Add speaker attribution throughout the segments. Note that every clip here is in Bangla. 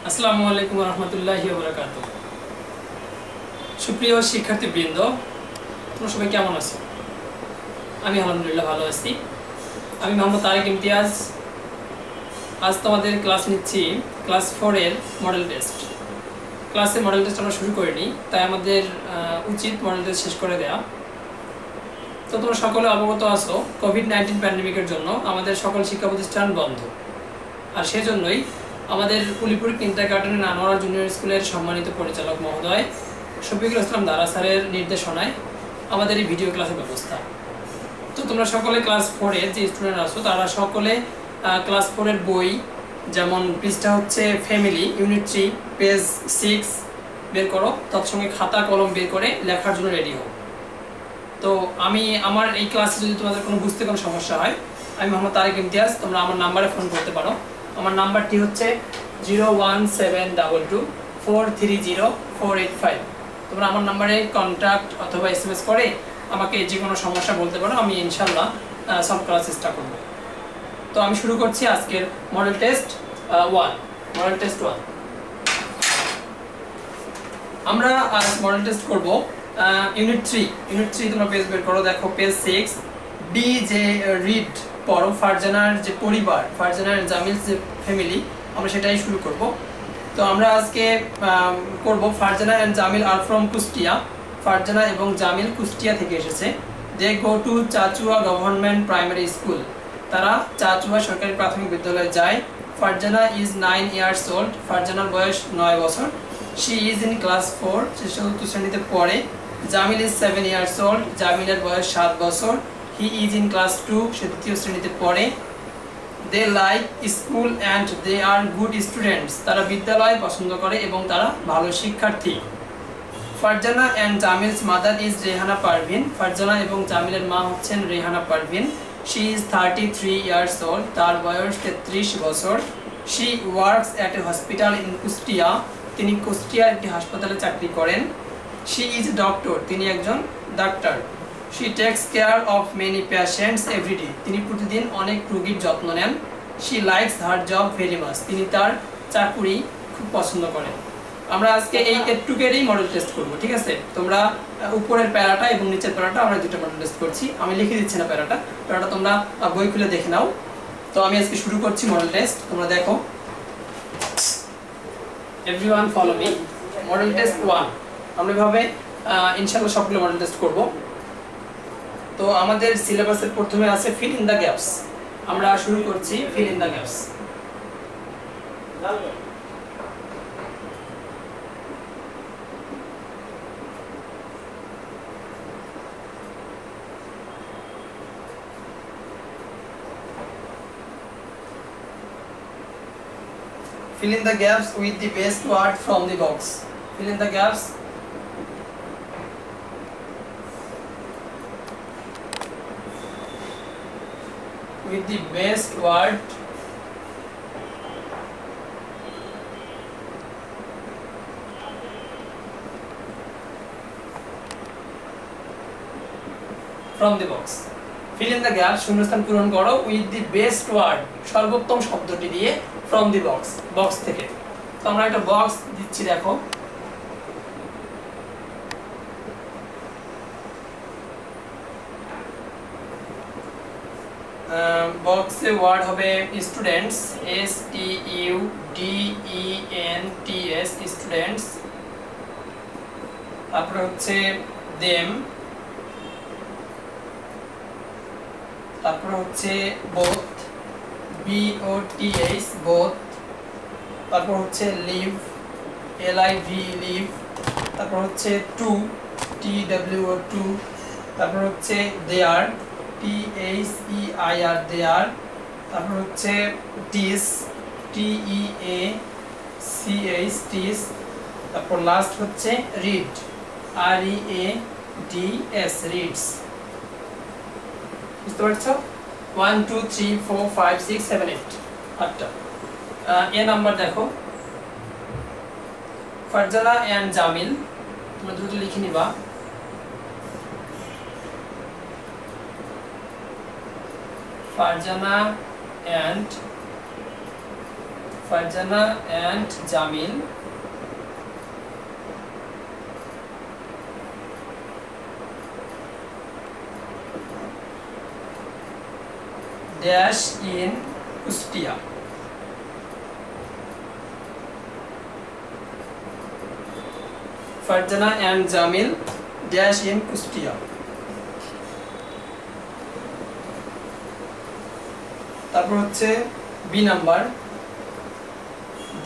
Speaker 1: আসসালামু আলাইকুম ওয়া রাহমাতুল্লাহি ওয়া বারাকাতুহু। সুপ্রিয় শিক্ষার্থীবৃন্দ, তোমরা সবাই কেমন আছো? আমি আলহামদুলিল্লাহ ভালো আছি। আমি মোহাম্মদ তারেক ইমতিয়াজ। আজ তোমাদের ক্লাস নিচ্ছি ক্লাস 4 এর মডেল টেস্ট। ক্লাসে মডেল টেস্ট আমরা শুরু করিনি, তাই আমাদের উচিত মডেল টেস্ট শেষ করে দেওয়া। তো তোমরা সকলে অবগত আছো, কোভিড-19 প্যান্ডেমিকের জন্য আমাদের সকল শিক্ষা প্রতিষ্ঠান বন্ধ। আর সেজন্যই আমাদের উলিপুর কিন্ডারগার্টেনের আনোয়ারা জুনিয়র স্কুলের সম্মানিত পরিচালক মহোদয় শফিকুল ইসলাম দারা স্যারের নির্দেশনায় আমাদের এই ভিডিও ক্লাসের ব্যবস্থা। তো তোমরা সকলে ক্লাস 4 এর যে স্টুডেন্ট আছো তারা সকলে ক্লাস 4 এর বই, যেমন পৃষ্ঠা হচ্ছে ফ্যামিলি ইউনিট 3 পেজ 6 বের করো, তৎসঙ্গে খাতা কলম বের করে লেখার জন্য রেডি হও। তো আমি আমার এই ক্লাসে যদি তোমাদের কোনো বুঝতে কোনো সমস্যা হয়, আমি মোহাম্মদ তারেক ইমতিয়াজ, তোমরা আমার নাম্বারে ফোন করতে পারো। আমার নাম্বারটি হচ্ছে 01722430485। তোমরা আমার নাম্বারে কন্ট্যাক্ট অথবা SMS করে আমাকে যে কোনো সমস্যা বলতে পারো, আমি ইনশাল্লাহ সলভ করার চেষ্টা করব। তো আমি শুরু করছি আজকের মডেল টেস্ট 1। মডেল টেস্ট 1 আমরা আজ মডেল টেস্ট করব ইউনিট 3। তোমরা পেজ বের করো, দেখো পেজ 6 বি যে রিড পড়ো, ফারজানার যে পরিবার, ফারজানার জামিল যে ফ্যামিলি, আমরা সেটাই শুরু করব। তো আমরা আজকে করব Farzana and Jamil are from Kushtia. Farzana এবং জামিল কুষ্টিয়া থেকে এসেছে। They go to Chachua government primary school. তারা চাচুয়া সরকারি প্রাথমিক বিদ্যালয়ে যায়। Farzana is 9 years old. ফারজানার বয়স 9 বছর। She is in class 4। সে 4th শ্রেণীতে পড়ে। Jamil is 7 years old. জামিলের বয়স 7 বছর। He is in class 2। সে 3য় শ্রেণীতে পড়ে। They like school and they R good students. তারা বিদ্যালয় পছন্দ করে এবং তারা ভালো শিক্ষার্থী। Farzana and Jamil's mother is Rehana Parvin. Farzana এবং জামিলের মা হচ্ছেন Rehana Parvin. She is 33 years old. তার বয়স 33 বছর। She works at a hospital in Kushtia. তিনি কুষ্টিয়ার একটি হাসপাতালে চাকরি করেন। She is doctor. তিনি একজন ডাক্তার। She takes care of many patients every day. তিনি প্রতিদিন অনেক রোগীর যত্ন নেন। She likes her job very much. তিনি তার চাকরি খুব পছন্দ করেন। আমরা আজকে এই এটুকেরই মডেল টেস্ট করব, ঠিক আছে? তোমরা উপরের প্যারাটা এবং নিচের প্যারাটা আমরা দুটো মডেল টেস্ট করছি। আমি লিখে দিচ্ছি না প্যারাটা তোমরা বই খুলে দেখে নাও। তো আমি আজকে শুরু করছি মডেল টেস্ট, তোমরা দেখো। Everyone follow me. Model test 1 আমরা এভাবে ইনশাআল্লাহ সবগুলো মডেল টেস্ট করব। তো আমাদের সিলেবাসের প্রথমে আছে ফিল ইন দ্য গ্যাপস। আমরা শুরু করছি fill in the gaps. Fill in the gaps with the best word from the box. Fill in the gaps with the best word from the box. Fill in the gaps শূন্যস্থান পূরণ করো with the best word সর্বোত্তম শব্দটি দিয়ে from the box বক্স থেকে। তো আমরা একটা বক্স দিচ্ছি, দেখো। বক্সে ওয়ার্ড হবে স্টুডেন্টস, STUDENTS স্টুডেন্টস। তারপরে হচ্ছে দেম, তারপরে হচ্ছে বোথ, BOTH বোথ। তারপর হচ্ছে লিভ, LIV লিভ। তারপর হচ্ছে টু, TWO টু। তারপর হচ্ছে দেয়ার, THEIR দেয়ার। তারপর হচ্ছে টিস, TEACH টিস। তারপর লাস্ট হচ্ছে রিড, READS রিডস। বুঝতে পারছো? 1 2 3 4 5 6 7 8 আটটা। এ নাম্বার দেখো, ফারজানা এন্ড জামিল। তোমরা দ্রুত লিখে নিবা। Farzana and Farzana and Jamil dash in Kushtia. Farzana and Jamil dash in Kushtia. তারপর হচ্ছে B number,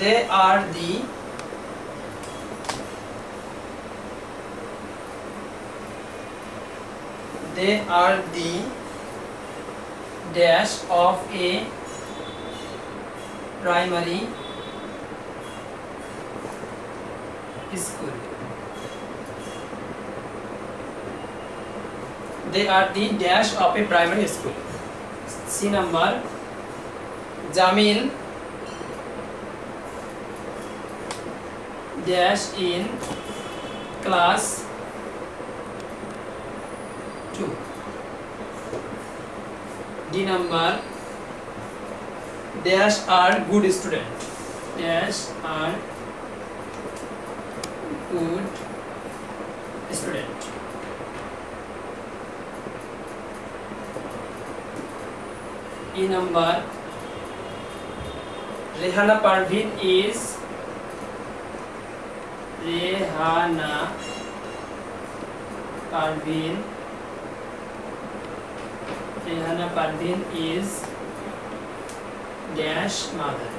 Speaker 1: they are the dash of a primary school। They are the dash of a primary school। C number, Jamil dash in class 2। D number, dash are good student, dash are good student। E number, Rehana Parveen is dash mother।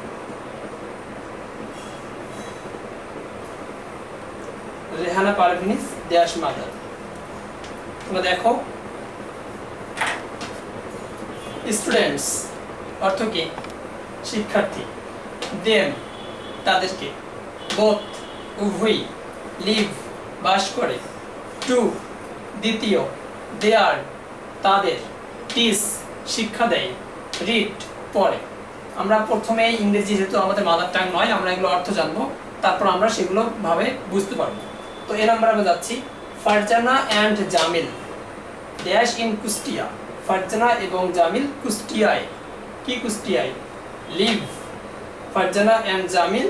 Speaker 1: Rehana Parveen is dash mother। তোমরা দেখো স্টুডেন্টস অর্থ কি? শিক্ষার্থী। দেম তাদেরকে, বোথ উভয়ই, লিভ বাস করে, টু দ্বিতীয়, দেয়ার তাদের, টিচ শিক্ষা দেয়, রিড পড়ে। আমরা প্রথমে ইংরেজি যেহেতু আমাদের মাদার টাং নয়, আমরা এগুলো অর্থ জানবো, তারপর আমরা সেগুলো ভাবে বুঝতে পারবো। তো এই নাম্বার আমরা যাচ্ছি, Farzana and Jamil dash in Kushtia. Farzana এবং জামিল কুষ্টিয়ায়। কি কুষ্টিয়ায়? Live. Farzana and Jamil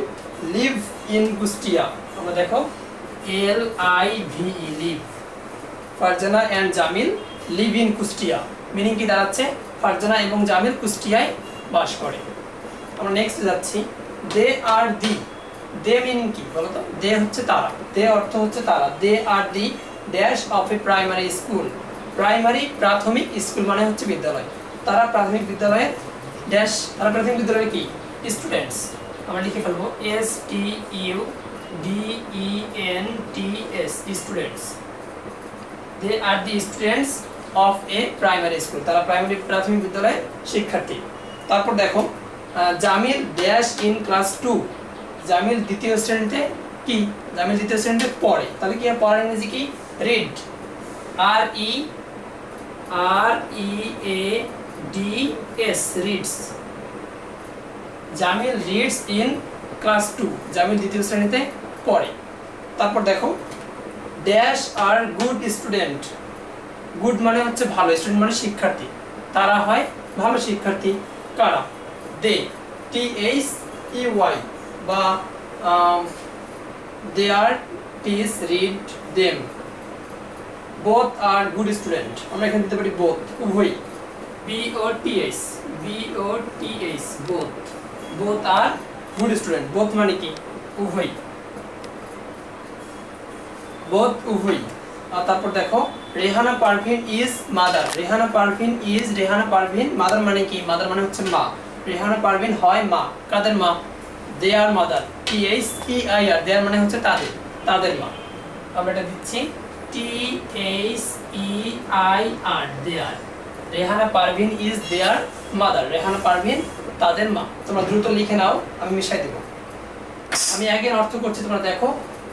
Speaker 1: live in Kushtia. আমরা দেখো LIVE live. Farzana and Jamil live in Kushtia, meaning কি দাঁড়াচ্ছে? ফারজানা এবং জামিল কুষ্টিয়ায় বাস করে। আমরা নেক্সট যাচ্ছি, দে আর দি। দে মিনিং কি বলতো? দে হচ্ছে তারা, দে অর্থ হচ্ছে তারা। They are the dash of a primary school. Primary প্রাথমিক স্কুল মানে হচ্ছে বিদ্যালয়। তারা প্রাথমিক বিদ্যালয়ে ড্যাশ, তারা প্রাথমিক বিদ্যালয়ে কি? স্টুডেন্টস। আমরা লিখে ফেলবো STUDENTS students. They are the students of a primary school. তারা প্রাথমিক বিদ্যালয়ের শিক্ষার্থী। তারপর দেখো Jamil dash in class 2। Jamil দ্বিতীয় শ্রেণীতে কি? জামিল দ্বিতীয় শ্রেণীতে পড়ে। তাহলে কি পড়ার ইংরেজি কি? Read. READS reads. Jamil reads in class 2। Jamil দ্বিতীয় শ্রেণীতে পড়ে। তারপর দেখো ড্যাশ আর গুড স্টুডেন্ট। গুড মানে হচ্ছে ভালো, স্টুডেন্ট মানে শিক্ষার্থী। তারা হয় ভালো শিক্ষার্থী। কারা? দে, THEY বা they are teach read them। both are good student। আমরা এখানে দিতে পারি both, উভয়ই। BOTH both। both are good student। both মানে কি? উভয়ই। both উভয়ই। আর তারপর দেখো Rehana Parveen is mother. Rehana Parveen is, Rehana Parveen mother মানে কি? মাদার মানে হচ্ছে মা। রেহানা পারভিন হয় মা। কাদের মা? দেয়ার মাদার। THEIR দেয়ার মানে হচ্ছে তাদের, তাদের মা। আমরা এটা দিচ্ছি THEIR their. Rehana Parveen is their mother. Rehana Parveen তাদের মা। তোমরা দ্রুত লিখে নাও, আমি মিশাই দেব। আমি আগে অর্থ করছি, তোমরা দেখো।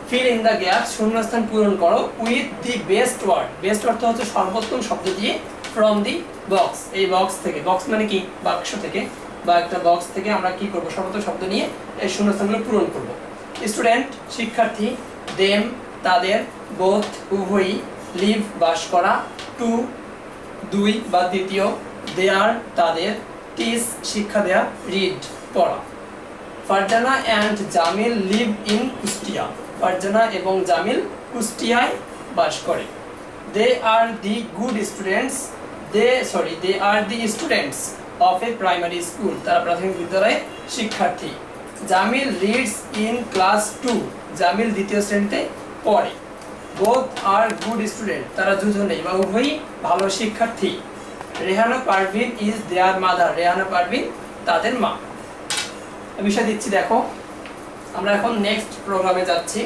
Speaker 1: ফিল ইন দ্য গ্যাপস, শূন্যস্থান পূরণ করো with the best word. Best অর্থ হচ্ছে সর্বোত্তম শব্দ দিয়ে, ফ্রম দি বক্স। এই বক্স থেকে, বক্স মানে কি? বাক্স থেকে বা একটা বক্স থেকে আমরা কি করব? সর্বোত্তম শব্দ নিয়ে এই শূন্যস্থানগুলো পূরণ করব। স্টুডেন্ট শিক্ষার্থী, দেম তাদের, বোথ উভয়ই, লিভ বাস করা, টু দুই বা দ্বিতীয়, দেয়ার তাদের, টিচ শিক্ষা দেয়া, রিড পড়া। Farzana and Jamil live in Kushtia. Farzana এবং জামিল কুষ্টিয়ায় বাস করে। They are the good students, they are the students of a primary school. তারা প্রাথমিক বিদ্যালয়ের শিক্ষার্থী। Jamil reads in class 2, Jamil দ্বিতীয় শ্রেণীতে পড়ে। বোথ আর গুড স্টুডেন্ট, তারা দুজনেই বা উভয়ই ভালো শিক্ষার্থী। Rehana Parveen is their mother, Rehana Parveen তাদের মা। বিষয় দিচ্ছি দেখো। আমরা এখন নেক্সট প্রোগ্রামে যাচ্ছি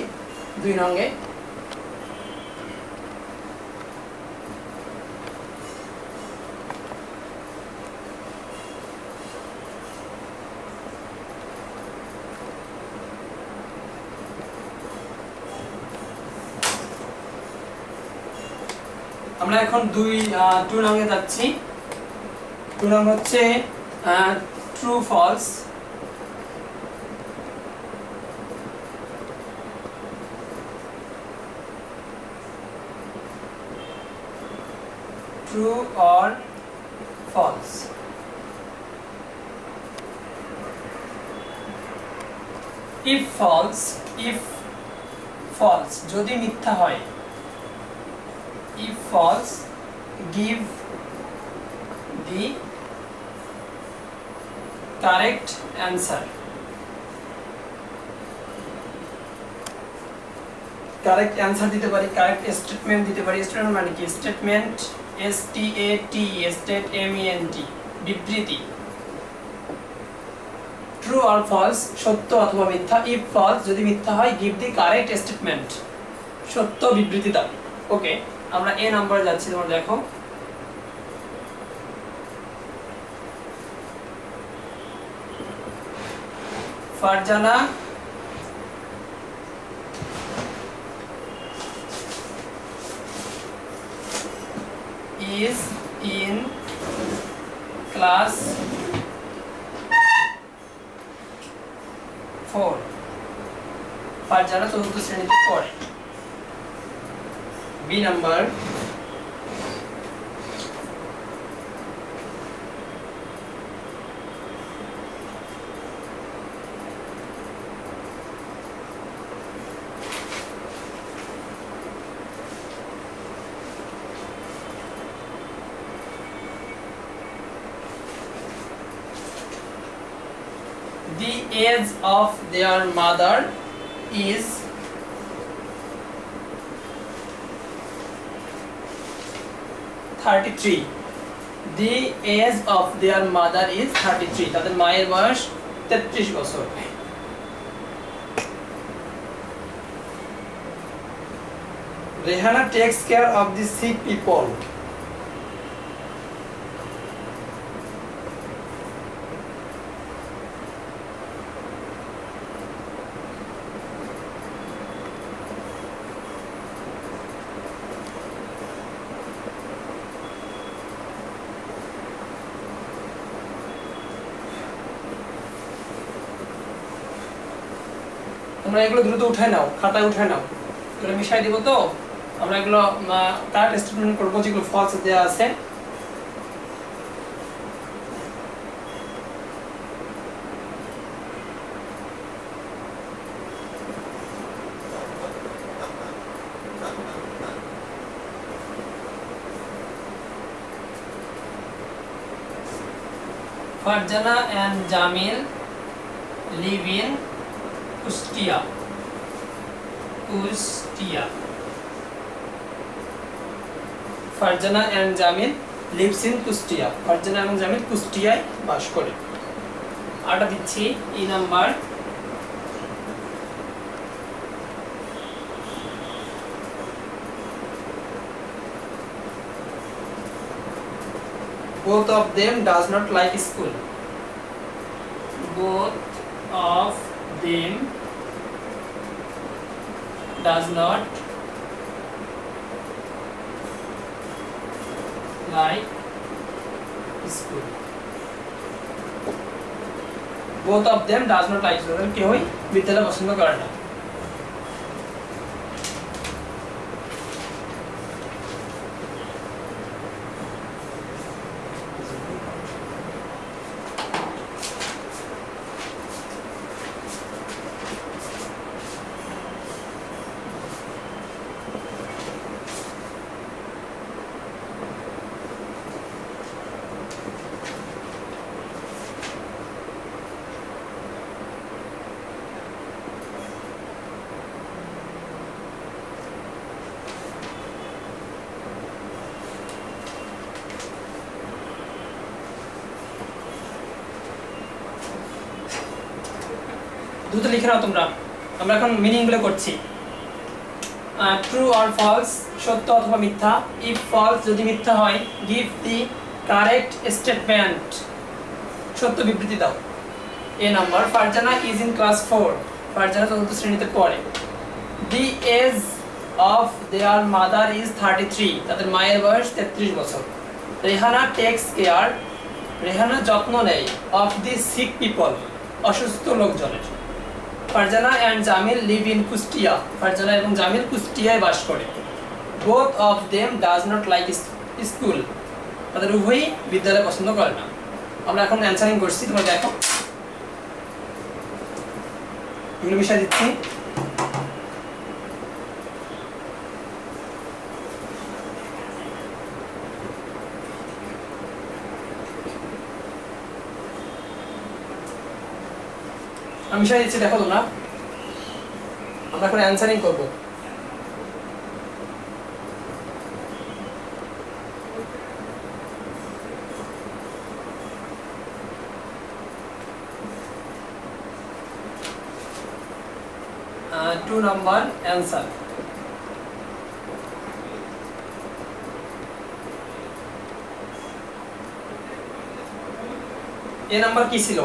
Speaker 1: 2 নঙ্গে। আমরা এখন 2 নঙ্গে যাচ্ছি। 2 নং হচ্ছে true false. True or false? If false যদি মিথ্যা হয়, if false give the correct answer. Correct answer দিতে পারি, কারেক্ট স্টেটমেন্ট দিতে পারি। স্টেটমেন্ট মানে কি? স্টেটমেন্ট STAT, STATMENT, বিবৃতি। ট্রু অর ফলস, সত্য অথবা মিথ্যা। ইফ ফলস যদি মিথ্যা হয়, গিভ দি কারেক্ট স্টেটমেন্ট, সত্য বিবৃতি দাও। ওকে, আমরা এ নম্বরে যাচ্ছি। তোমরা দেখো, Farzana is in class 4, Farzana 4th শ্রেণীতে পড়ে। B number, the age of their mother is 33. The age of their mother is 33. তাদের মায়ের বয়স 33 বছর। Rehana takes care of the sick people. তোমরা এগুলো দ্রুত উঠায় নাও, খাতায় উঠায় নাও, এগুলো মিশাই দিব। তো আমরা এগুলো কারেক্ট স্টেটমেন্ট করব যেগুলো ফলস দেওয়া আছে। Farjana and Jamil live in Kustia. Farjana and Jamil lives in Kustia. Farjana এবং জামিল কুষ্টিয়ায় বাস করে। আটা দিচ্ছি E number. Both of them does not like school. Both of them does not like school. Both of them does not like school. কেউই বিদ্যালয় পছন্দ করে না। দ্রুত লিখে নাও তোমরা, আমরা এখন মিনিংগুলো করছি। ট্রু অর ফলস, সত্য অথবা মিথ্যা। ইফ ফলস, যদি মিথ্যা হয়, গিভ দি কারেক্ট স্টেটমেন্ট, সত্য বিবৃতি দাও। A number, Farzana is in class 4, Farzana 4th শ্রেণীতে পড়ে। The age of their mother is 33, তাদের মায়ের বয়স 33 বছর। রেহানা টেক্স কেয়ার, রেহানা যত্ন নেয়, অফ দি সিক পিপল, অসুস্থ লোকজনের। Farzana and Jamil live in Kushtia, Farzana এবং জামিল কুষ্টিয়ায় বাস করে। Both of them does not like school, তাদের উভয়ই বিদ্যালয় পছন্দ করে না। আমরা এখন অ্যান্সারিং করছি, তোমরা দেখো এগুলো মিশিয়ে দিচ্ছি। আমি মিশিয়ে দিচ্ছি, দেখো তোমরা। আমরা এখন অ্যান্সারিং করবো। Two number answer. A number কি ছিল?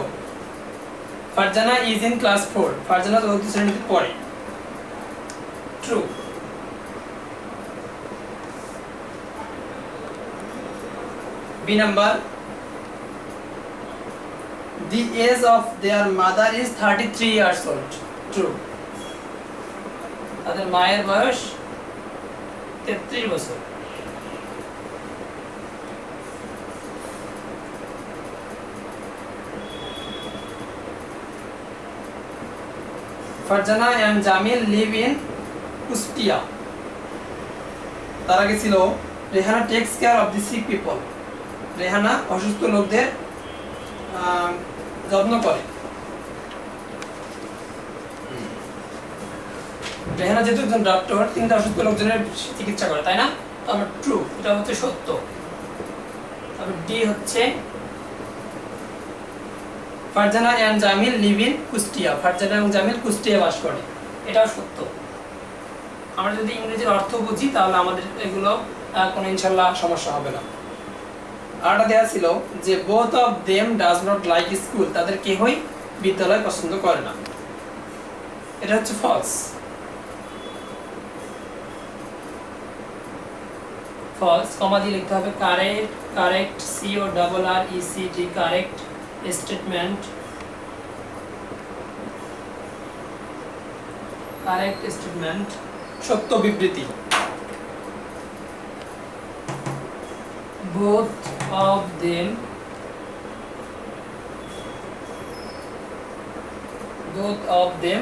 Speaker 1: Farzana is in class 4, Farzana 4th শ্রেণীতে পড়ে। True. B number, the age of their mother is 33 years old. True. তাদের মায়ের বয়স 33 বছর। Farzana and Jamil live in Kushtia. তার আগে ছিল Rehana takes care of the sick people, Rehana অসুস্থ লোকদের যত্ন করে। রেহানা যেহেতু একজন ডক্টর, তিনি অসুস্থ লোকজনের চিকিৎসা করে, তাই না? তারপর ট্রু, এটা হচ্ছে সত্য। তারপর ডি হচ্ছে Farzana and Jamil live in Kushtia, Farzana এবং জামিল কুষ্টিয়া বাস করে, এটাও সত্য। আমরা যদি ইংরেজির অর্থ বুঝি তাহলে আমাদের এগুলো কোনো ইনশাল্লাহ সমস্যা হবে না। আরটা দেওয়া ছিল যে both of them does not like school, তাদের কেউই বিদ্যালয় পছন্দ করে না, এটা হচ্ছে ফলস। ফলস কমা দিয়ে লিখতে হবে correct, correct CORRECT, correct statement, correct statement, সত্য বিবৃতি। both of them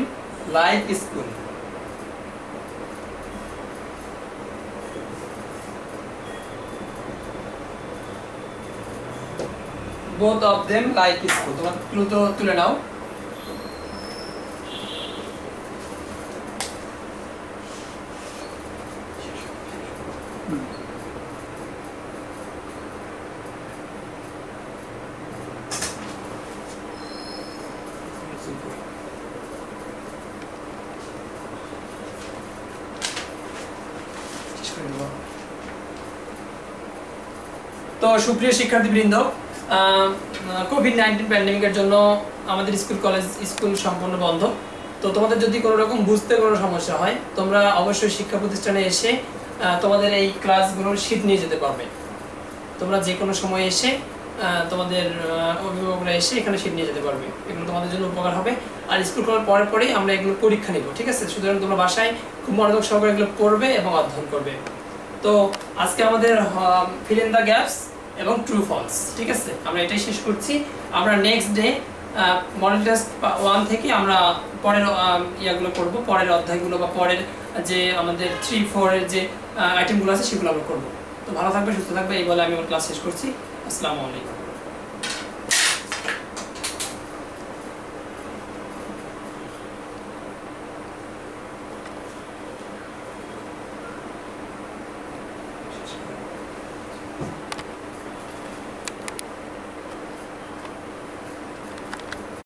Speaker 1: like school, both of them like school। তোমরা ক্লু তো তুলে নাও। তো সুপ্রিয় শিক্ষার্থীবৃন্দ, কোভিড-19 প্যান্ডেমিকের জন্য আমাদের স্কুল কলেজ স্কুল সম্পূর্ণ বন্ধ। তো তোমাদের যদি কোনো রকম বুঝতে কোনো সমস্যা হয়, তোমরা অবশ্যই শিক্ষা প্রতিষ্ঠানে এসে তোমাদের এই ক্লাসগুলোর শীট নিয়ে যেতে পারবে। তোমরা যে কোনো সময় এসে তোমাদের অভিভাবকরা এসে এখানে শীট নিয়ে যেতে পারবে, এগুলো তোমাদের জন্য উপকার হবে। আর স্কুল করার পরের পরেই আমরা এগুলো পরীক্ষা নিব, ঠিক আছে? সুতরাং তোমরা বাসায় খুব মনোযোগ সহকারে এগুলো পড়বে এবং অধ্যয়ন করবে। তো আজকে আমাদের ফিল ইন দ্য গ্যাপস এবং ট্রু ফলস, ঠিক আছে, আমরা এটাই শেষ করছি। আমরা নেক্সট ডে মডেল টেস্ট 1 থেকে আমরা পরের ইয়াগুলো করব, পরের অধ্যায়গুলো বা পরের যে আমাদের 3-4 এর যে আইটেমগুলো আছে সেগুলো আমরা করব। তো ভালো থাকবে, সুস্থ থাকবে, এই বলে আমি আমার ক্লাস শেষ করছি। আসসালামু আলাইকুম।